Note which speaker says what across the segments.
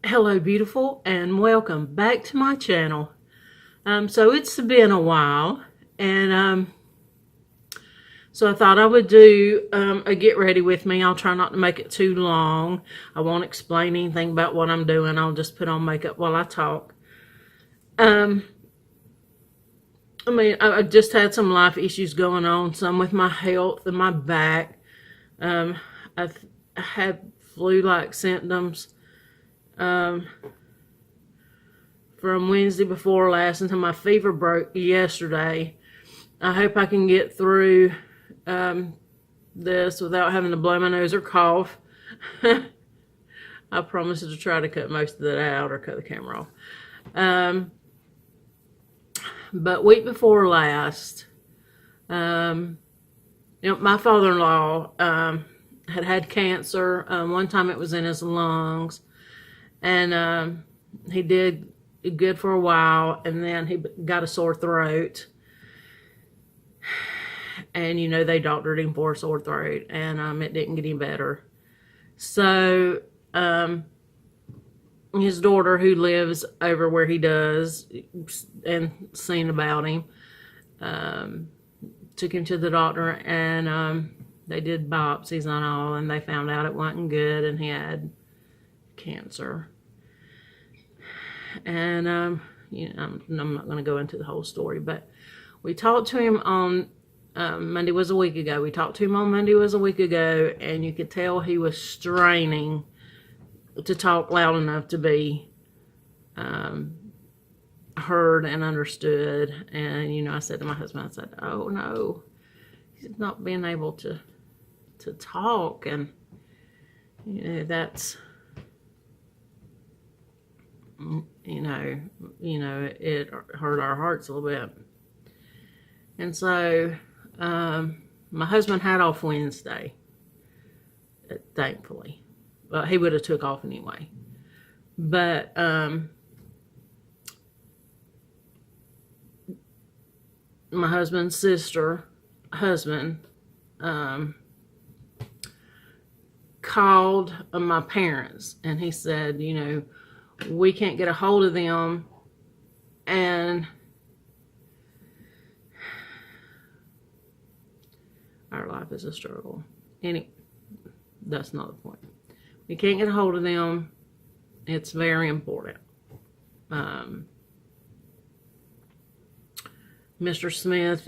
Speaker 1: Hello beautiful, and welcome back to my channel. So it's been a while, and so I thought I would do a get ready with me. I'll try not to make it too long. I won't explain anything about what I'm doing. I'll just put on makeup while I talk. I just had some life issues going on, some with my health and my back. I had flu-like symptoms from Wednesday before last until my fever broke yesterday. I hope I can get through this without having to blow my nose or cough. I promise to try to cut most of that out or cut the camera off. But week before last, my father-in-law had cancer. One time it was in his lungs, and he did good for a while, and then he got a sore throat. And they doctored him for a sore throat, and it didn't get any better. So his daughter, who lives over where he does and seen about him, took him to the doctor, and they did biopsies on all, and they found out it wasn't good, and he had cancer. And I'm not going to go into the whole story, but we talked to him on Monday was a week ago. We talked to him on Monday was a week ago, and you could tell he was straining to talk loud enough to be heard and understood. And I said to my husband, I said, "Oh no, he's not being able to talk," and that's it hurt our hearts a little bit. And so my husband had off Wednesday, thankfully. Well, he would have took off anyway. But my husband's husband called my parents, and he said, we can't get a hold of them, and our life is a struggle. That's not the point. We can't get a hold of them. It's very important. Mr. Smith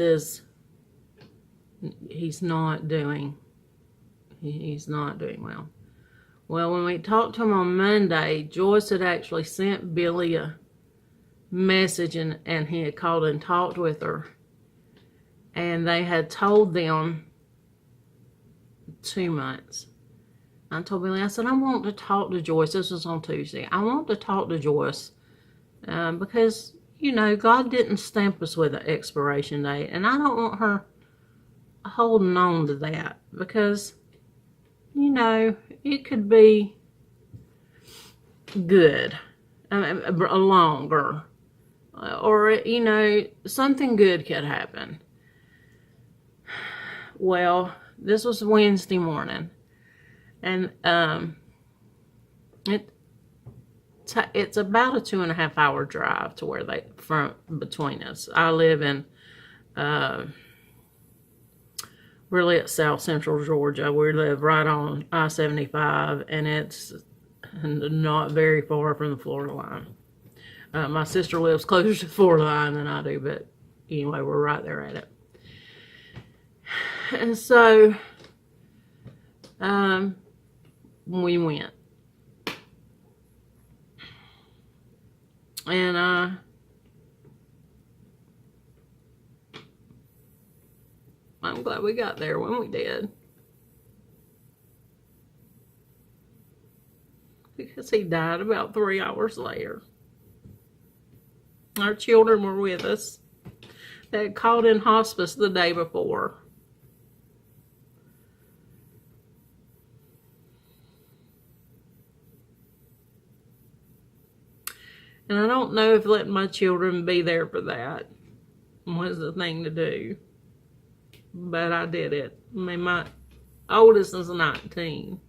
Speaker 1: he's not doing well. Well, when we talked to him on Monday, Joyce had actually sent Billy a message, and he had called and talked with her. And they had told them 2 months. I told Billy, I said, I want to talk to Joyce. This was on Tuesday. I want to talk to Joyce because, God didn't stamp us with an expiration date. And I don't want her holding on to that because, it could be good, longer, or, something good could happen. Well, this was Wednesday morning, and it's about a 2.5 hour drive to where between us. I live in really at South Central Georgia. We live right on I-75, and it's not very far from the Florida line. My sister lives closer to the Florida line than I do, but anyway, we're right there at it. And so we went, and I'm glad we got there when we did, because he died about 3 hours later. Our children were with us. They had called in hospice the day before. And I don't know if letting my children be there for that was the thing to do. But I did it. My oldest is 19.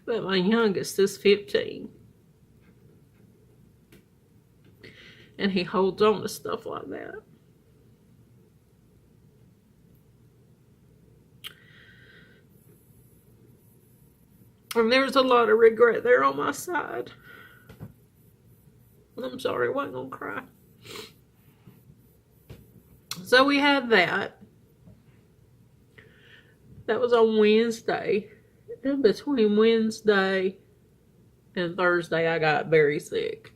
Speaker 1: But my youngest is 15. And he holds on to stuff like that. And there's a lot of regret there on my side. I'm sorry, I wasn't gonna cry. So we had that. That was on Wednesday. And between Wednesday and Thursday, I got very sick.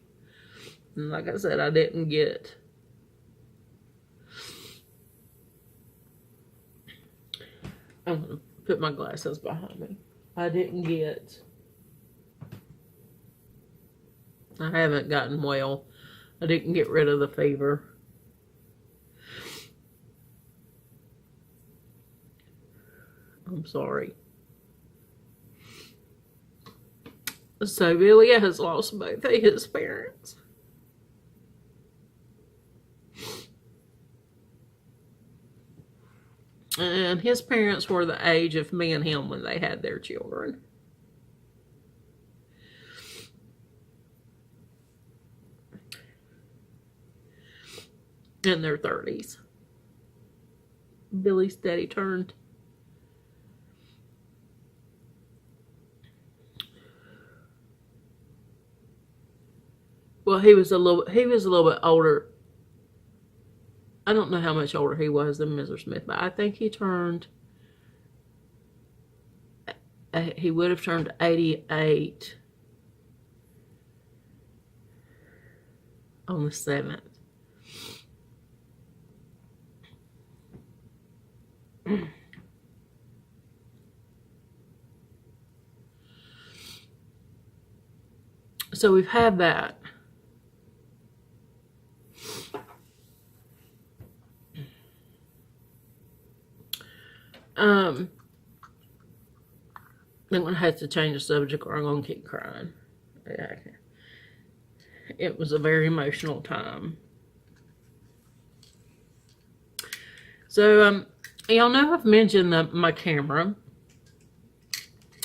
Speaker 1: And like I said, I didn't get... I'm going to put my glasses behind me. I haven't gotten well. I didn't get rid of the fever. I'm sorry. So Billy has lost both of his parents. And his parents were the age of me and him when they had their children. In their 30s. Billy's daddy turned. Well, he was a little bit older. I don't know how much older he was than Mr. Smith, but I think he would have turned 88 on the 7th. So we've had that. I'm going to have to change the subject or I'm going to keep crying. Yeah. It was a very emotional time. So, y'all know I've mentioned my camera.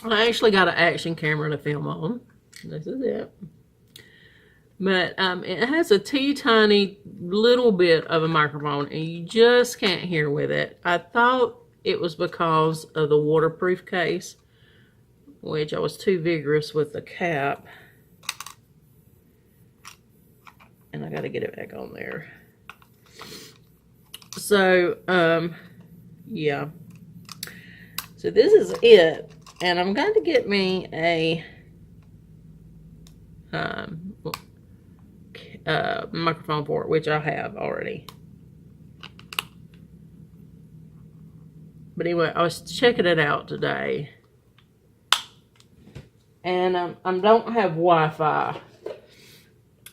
Speaker 1: I actually got an action camera to film on. This is it. But it has a teeny little bit of a microphone and you just can't hear with it. I thought it was because of the waterproof case, which I was too vigorous with the cap. And I got to get it back on there. So, yeah. So this is it. And I'm going to get me a microphone for it, which I have already. But anyway, I was checking it out today. And I don't have Wi-Fi.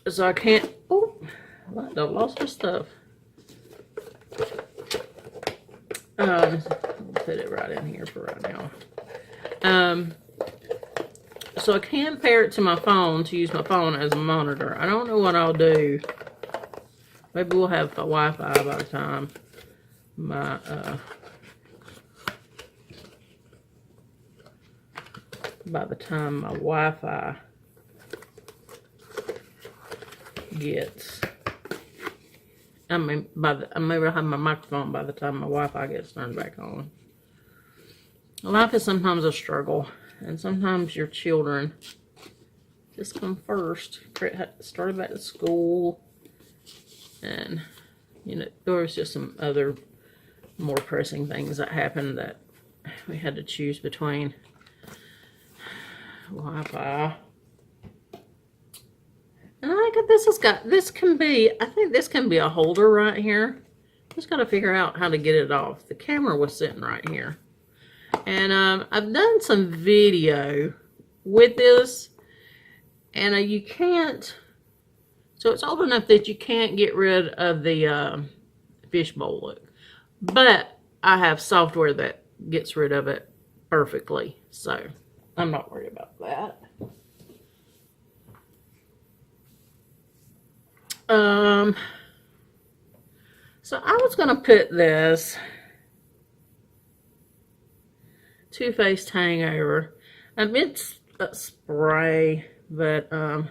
Speaker 1: So I can't... Oh, I lost my stuff. I'll put it right in here for right now. So I can pair it to my phone to use my phone as a monitor. I don't know what I'll do. Maybe we'll have Wi-Fi by the time my Wi-Fi gets. I mean, maybe I'll have my microphone by the time my Wi-Fi gets turned back on. Life is sometimes a struggle, and sometimes your children just come first. Started back to school, and you know there was just some other more pressing things that happened that we had to choose between. Wi-Fi. And I think this can be a holder right here. Just got to figure out how to get it off. The camera was sitting right here. And I've done some video with this. And you can't, so it's old enough that you can't get rid of the fishbowl look. But I have software that gets rid of it perfectly. So I'm not worried about that. So I was going to put this Too Faced Hangover. It's spray, but I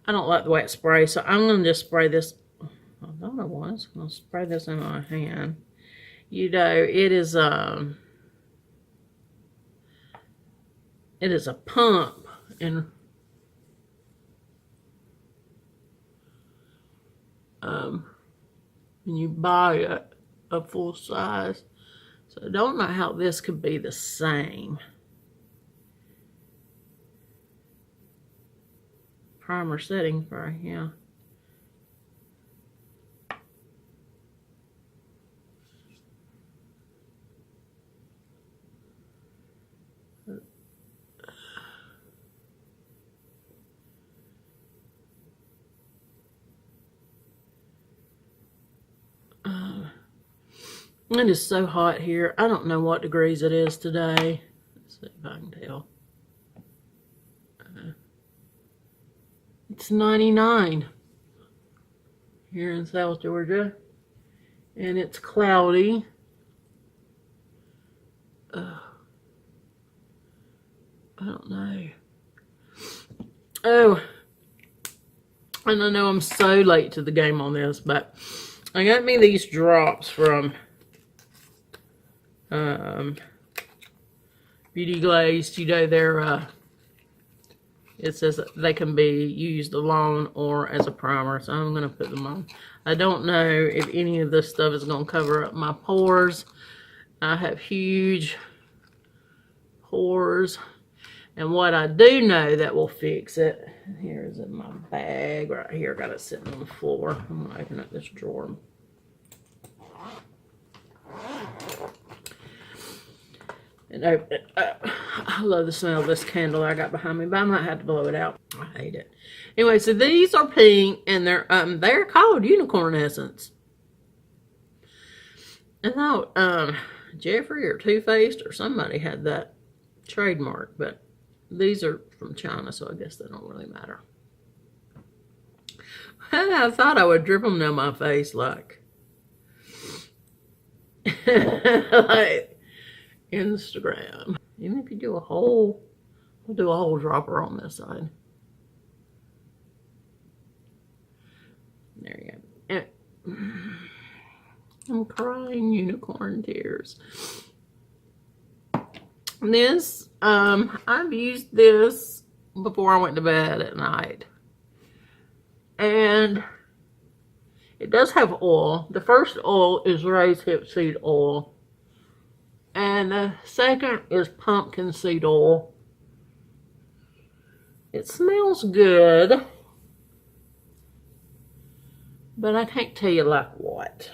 Speaker 1: don't like the way it sprays, so I'm going to just spray this. I thought I was going to spray this in my hand. You know, it is a pump, and when you buy it a full size, so I don't know how this could be the same. Primer setting spray, yeah. It is so hot here. I don't know what degrees it is today. Let's see if I can tell. It's 99 here in South Georgia, and it's cloudy. I don't know. Oh, and I know I'm so late to the game on this, but I got me these drops from Beauty Glazed. You know, they're it says that they can be used alone or as a primer, so I'm going to put them on. I don't know if any of this stuff is going to cover up my pores. I have huge pores, and what I do know that will fix it, here is in my bag right here. I got it sitting on the floor. I'm going to open up this drawer. And open it up. I love the smell of this candle I got behind me, but I might have to blow it out. I hate it. Anyway, so these are pink, and they're called Unicorn Essence. I thought Jeffrey or Too Faced or somebody had that trademark, but these are from China, so I guess they don't really matter. I thought I would drip them down my face like like Instagram. Even if you do a whole, we'll do a whole dropper on this side. There you go. I'm crying unicorn tears. This, I've used this before I went to bed at night. And it does have oil. The first oil is rapeseed seed oil. And the second is pumpkin seed oil. It smells good. But I can't tell you like what.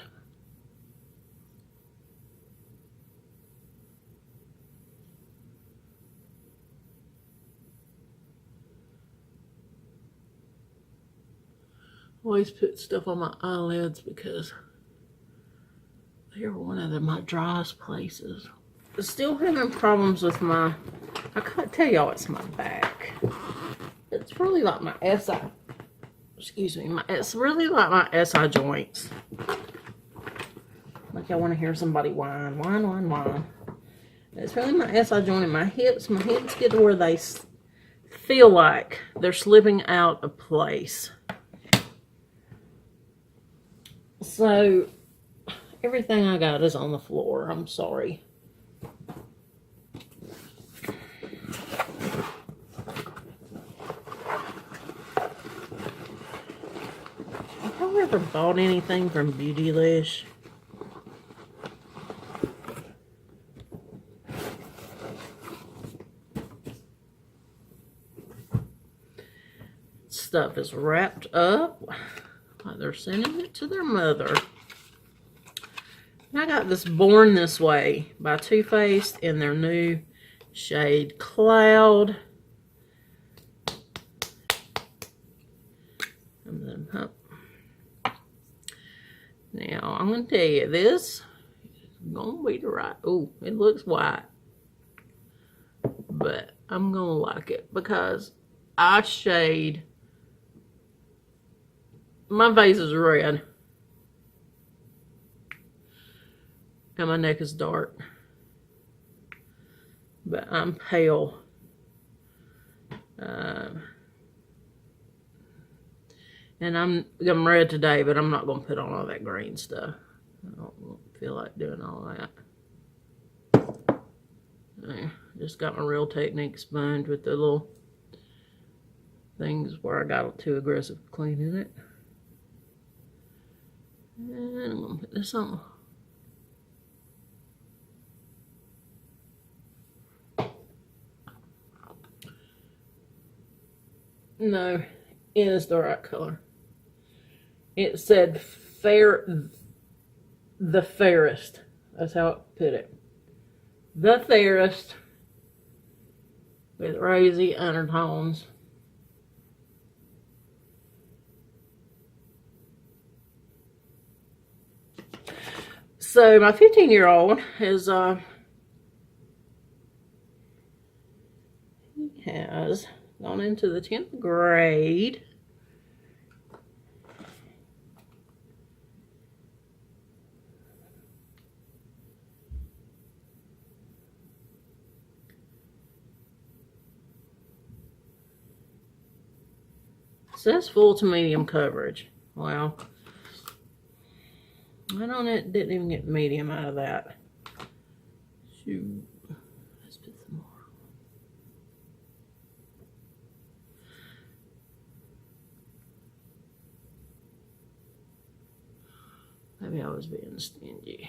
Speaker 1: Always put stuff on my eyelids because they're one of my driest places. Still having problems with my, I can't tell y'all it's my back. It's really like my SI, excuse me, it's really like my SI joints. Like I want to hear somebody whine, whine, whine, whine. It's really my SI joint and my hips. My hips get to where they feel like they're slipping out of place. So, everything I got is on the floor. I'm sorry. Have y'all ever bought anything from Beautylish? Stuff is wrapped up. They're sending it to their mother. I got this Born This Way by Too Faced in their new shade Cloud. And then, now, I'm going to tell you, this is going to be the right. Oh, it looks white. But I'm going to like it because I shade. My face is red. And my neck is dark. But I'm pale. And I'm red today, but I'm not going to put on all that green stuff. I don't feel like doing all that. Just got my Real Technique sponge with the little things where I got too aggressive cleaning it. And I'm going to put this on. No, it is the right color. It said the fairest. That's how it put it. The fairest with rosy undertones. So my 15-year-old is he has gone into the 10th grade. It says full to medium coverage. Well, didn't even get medium out of that. Shoot. Let's put some more. Maybe I was being stingy.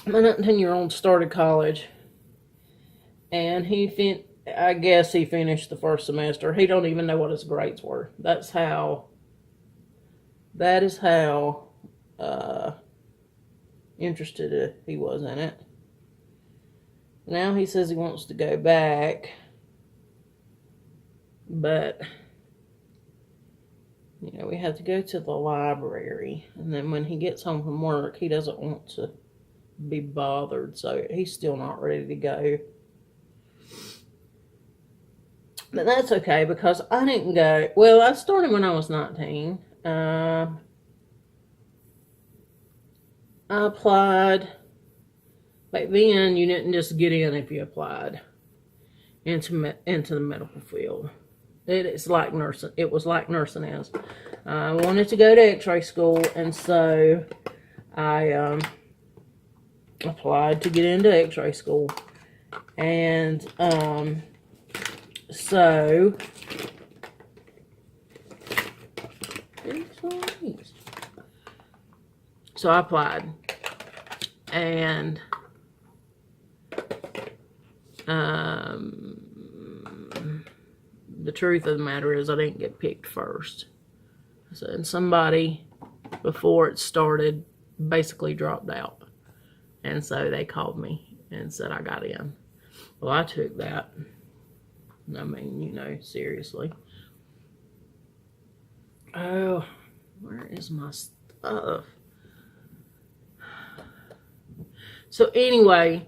Speaker 1: My 19-year-old started college, and I guess he finished the first semester. He don't even know what his grades were. That is how interested he was in it. Now he says he wants to go back, but you know, we have to go to the library, and then when he gets home from work, he doesn't want to be bothered, so he's still not ready to go. But that's okay, because I didn't go. Well, I started when I was 19. I applied. Back then, you didn't just get in if you applied into the medical field. It's like nursing. It was like nursing is. I wanted to go to X-ray school, and so I applied to get into X-ray school, and so I applied, and the truth of the matter is I didn't get picked first. So, and somebody before it started basically dropped out. And so they called me and said I got in. Well, I took that. I mean, you know, seriously. Oh, where is my stuff? So anyway,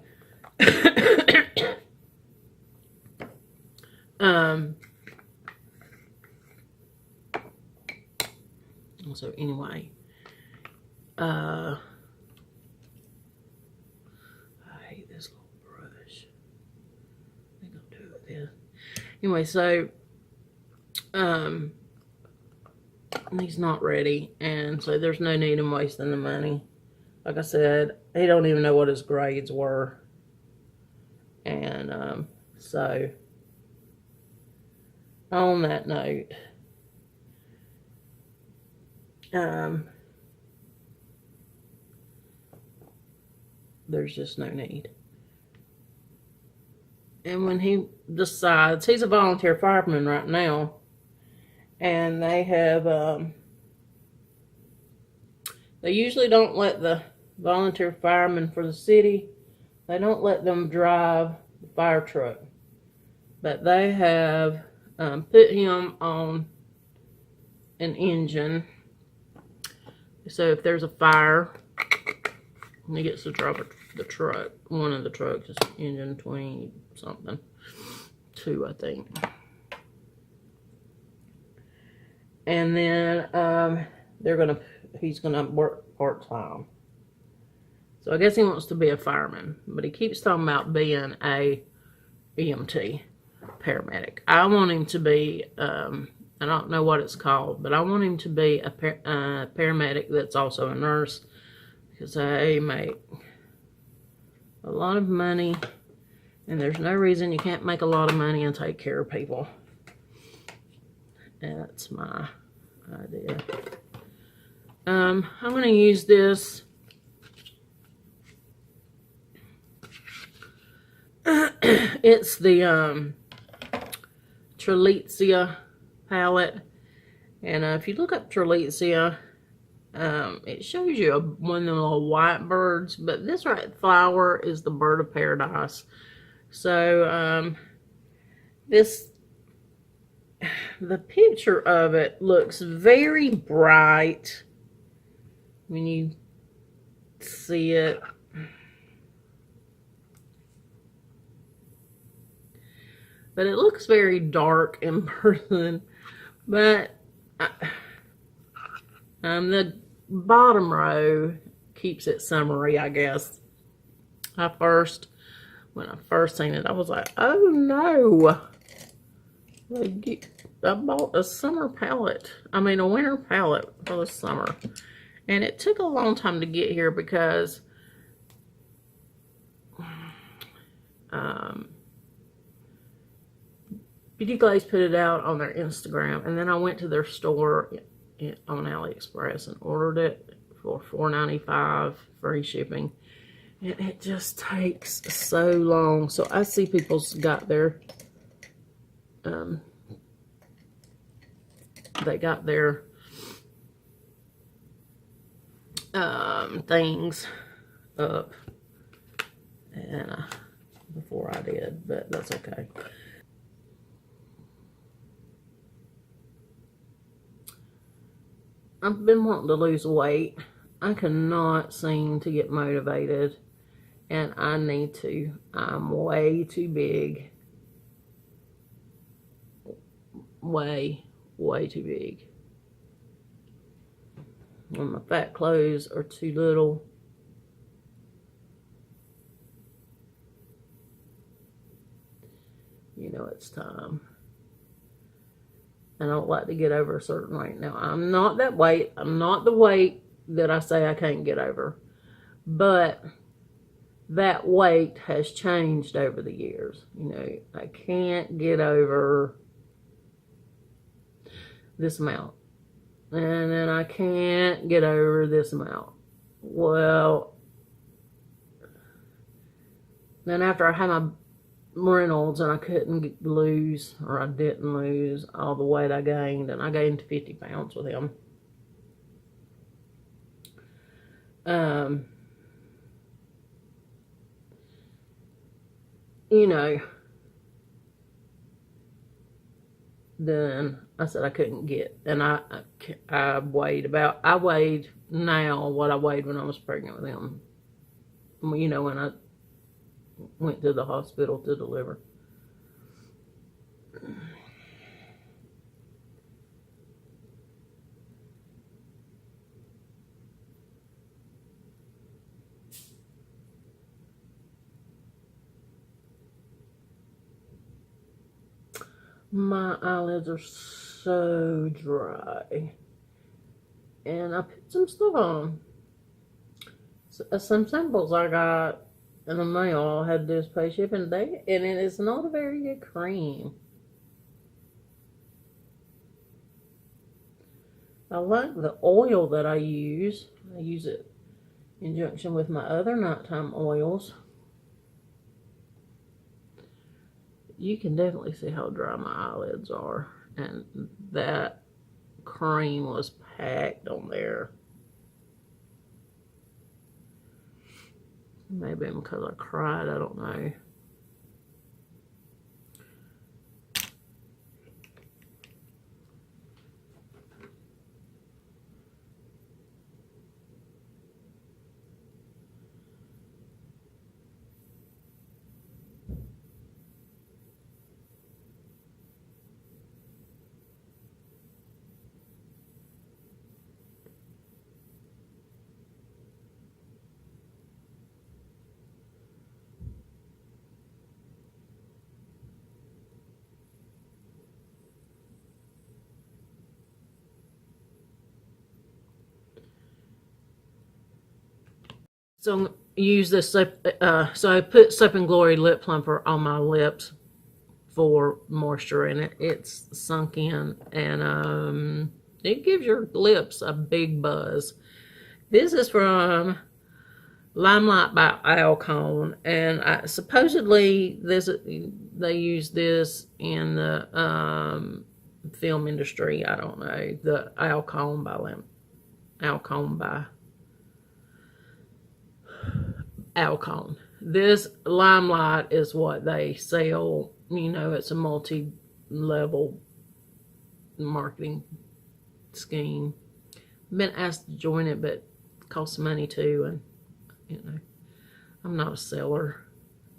Speaker 1: I hate this little brush. I think I'll do it with this. Anyway, so he's not ready, and so there's no need in wasting the money. Like I said, he don't even know what his grades were, and so on that note, there's just no need. And when he decides, he's a volunteer fireman right now, and they have, they usually don't let the volunteer firemen for the city, they don't let them drive the fire truck. But they have put him on an engine. So if there's a fire, and he gets to drive the truck, one of the trucks, is engine 20 something, 2 I think. And then he's gonna work part-time. So I guess he wants to be a fireman, but he keeps talking about being a EMT paramedic. I want him to be, I don't know what it's called, but I want him to be a paramedic that's also a nurse, because they make a lot of money, and there's no reason you can't make a lot of money and take care of people. That's my idea. I'm going to use this it's the Celieste palette, and if you look up Celieste, it shows you one of the little white birds, but this right flower is the bird of paradise. So the picture of it looks very bright when you see it. But it looks very dark in person. But the bottom row keeps it summery, I guess. When I first seen it, I was like, oh no. I bought a summer palette. I mean, a winter palette for the summer. And it took a long time to get here because Beauty Glaze put it out on their Instagram, and then I went to their store on AliExpress and ordered it for $4.95 free shipping, and it just takes so long. So I see people's got their they got their things up and before I did, but that's okay. I've been wanting to lose weight. I cannot seem to get motivated, and I need to. I'm way too big. Way too big. And my fat clothes are too little. You know it's time. I don't like to get over a certain weight. Now, I'm not that weight. I'm not the weight that I say I can't get over. But that weight has changed over the years. You know, I can't get over this amount. And then I can't get over this amount. Well, then after I had my Reynolds and I couldn't lose, or I didn't lose all the weight I gained, and I gained 50 pounds with him. You know, then I said I couldn't get, and I weighed now what I weighed when I was pregnant with him. You know, when I went to the hospital to deliver. My eyelids are so dry. And I put some stuff on them. Some samples I got in the mail. I had this pay shipping, and it is not a very good cream. I like the oil that I use. I use it in conjunction with my other nighttime oils. You can definitely see how dry my eyelids are, and that cream was packed on there. Maybe because I cried, I don't know. So use this so I put Soap and Glory lip plumper on my lips for moisture, and it's sunk in, and it gives your lips a big buzz. This is from Limelight by Alcone, and supposedly they use this in the film industry. I don't know. The Alcone by Alcone. This Limelight is what they sell. You know, it's a multi-level marketing scheme. I've been asked to join it, but it costs money too, and you know, I'm not a seller.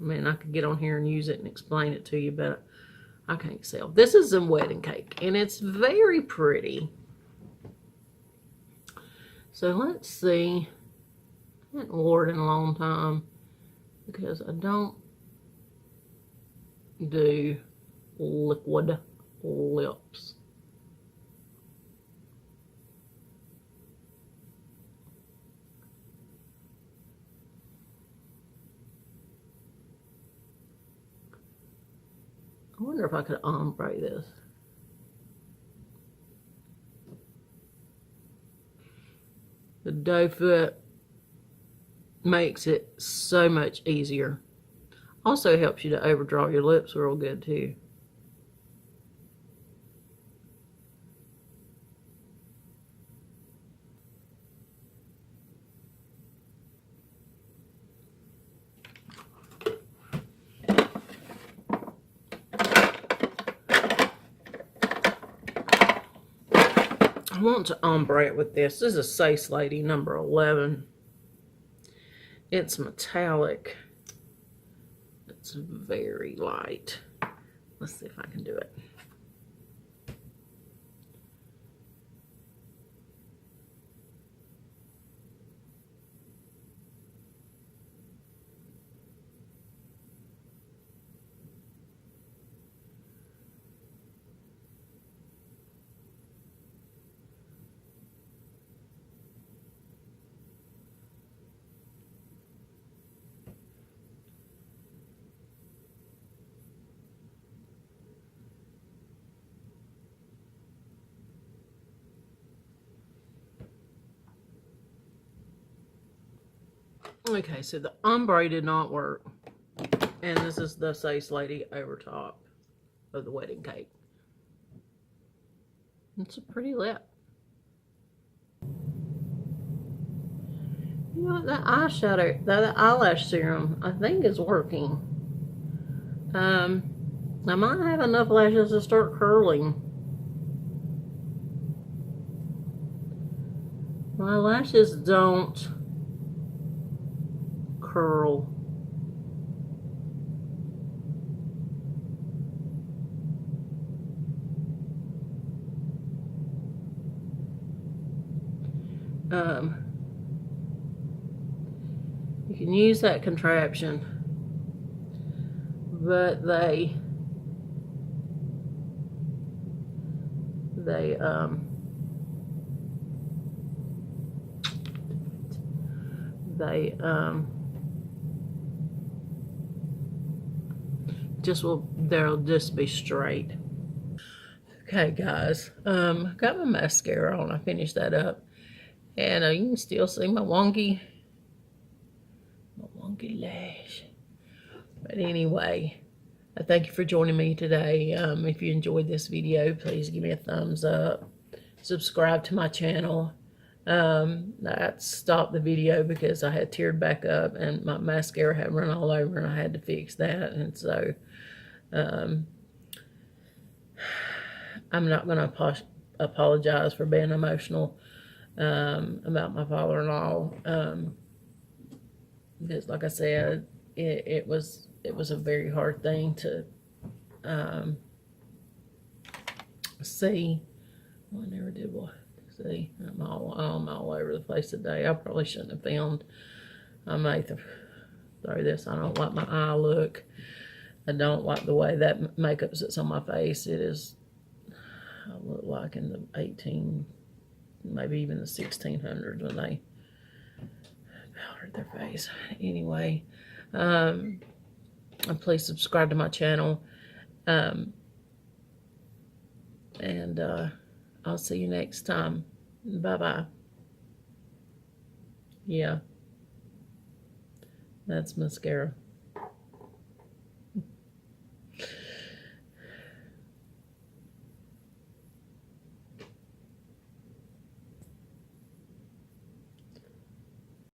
Speaker 1: I mean, I could get on here and use it and explain it to you, but I can't sell. This is a wedding cake, and it's very pretty. So let's see. I haven't wore it in a long time because I don't do liquid lips. I wonder if I could ombre this. The doe foot makes it so much easier. Also helps you to overdraw your lips real good too. I want to ombre it with this. This is a Celieste Lady number 11. It's metallic. It's very light. Let's see if I can do it. Okay, so the ombre did not work. And this is the Celieste Lady over top of the wedding cake. It's a pretty lip. You know what, that eyeshadow, that eyelash serum, I think is working. I might have enough lashes to start curling. My lashes don't curl. You can use that contraption, but they they'll just be straight. Okay guys, got my mascara on. I finished that up, and you can still see my wonky lash. But anyway, I thank you for joining me today. If you enjoyed this video, please give me a thumbs up. Subscribe to my channel. I stopped the video because I had teared back up and my mascara had run all over, and I had to fix that. And so I'm not going to apologize for being emotional about my father-in-law, because like I said, it was a very hard thing to see. Well, I never did what. See, I'm all over the place today. I probably shouldn't have filmed. I may throw this. I don't like my eye look. I don't like the way that makeup sits on my face. It is, I look like in the 18, maybe even the 1600s when they hurt their face. Anyway, please subscribe to my channel. And I'll see you next time. Bye-bye. Yeah. That's mascara.